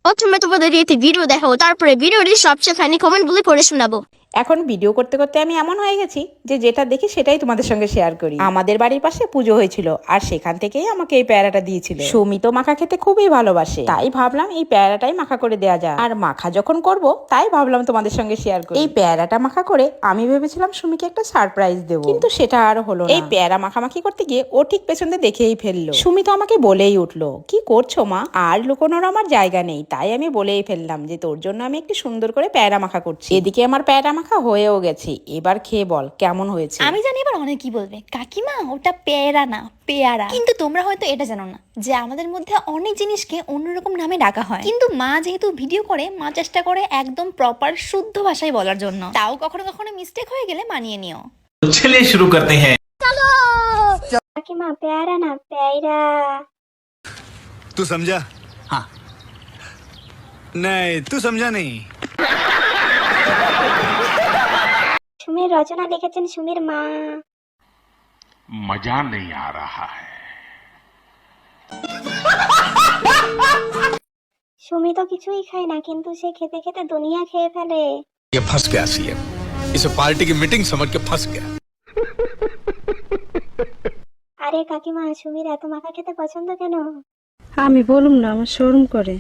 প্রথমে তোমাদের একটি ভিডিও দেখাবো, তারপরে ভিডিওটি সবচেয়ে ফানি কমেন্টগুলি পড়ে শোনাবো। এখন ভিডিও করতে করতে আমি এমন হয়ে গেছি যে যেটা দেখি সেটাই তোমাদের সঙ্গে শেয়ার করি। আমাদের বাড়ির পাশে পুজো হয়েছিল আর সেখান থেকেই আমাকে এই পেয়ারাটা দিয়েছিল। সুমি তো মাখা খেতে খুবই ভালোবাসে, তাই ভাবলাম এই পেয়ারাটাই মাখা করে দেওয়া যায়। আর মাখা যখন করব তাই ভাবলাম তোমাদের সঙ্গে শেয়ার করি। এই পেয়ারাটা মাখা করে আমি ভেবেছিলাম সুমিকে একটা সারপ্রাইজ দেবো, কিন্তু সেটা আর হলো না। এই পেয়ারা মাখামাখি করতে গিয়ে ও ঠিক পেছন দিয়ে দেখেই ফেললো। সুমি তো আমাকে বলেই উঠলো, কি করছো মা? আর লুকোনোর আমার জায়গা নেই, তাই আমি বলেই ফেললাম যে তোর জন্য আমি একটু সুন্দর করে পেয়ারা মাখা করছি। এদিকে আমার পেয়ারা মাখা হয়েও গেছে, এবার খেয়ে বল কেমন হয়েছে। আমি জানি এবার অনেকেই বলবে কাকিমা ওটা পেয়ারা না পেয়ারা, কিন্তু তোমরা হয়তো এটা জানো না যে আমাদের মধ্যে অনেক জিনিসকে অন্যরকম নামে ডাকা হয়। কিন্তু মা যেহেতু ভিডিও করে, মা চেষ্টা করে একদম প্রপার শুদ্ধ ভাষায় বলার জন্য। তাও কখনো কখনো মিস্টেক হয়ে গেলে মানিয়ে নিও। चलिए शुरू करते हैं। কাকিমা পেয়ারা না পেয়ারা। तू समझा? हाँ। नहीं तू समझा नहीं। সুমির রচনা লিখেছেন সুমির মা। मजा नहीं आ रहा है। সুমি তো কিছুই খায় না, কিন্তু সে খেতে খেতে দুনিয়া খেয়ে ফেলে। ये फंस गया सीएम, इसे पार्टी की मीटिंग समझ के फंस गया। আরে কাকিমা, সুমির এত মাখা খেতে পছন্দ কেন? আমি বলুম না, আমার শরম করে।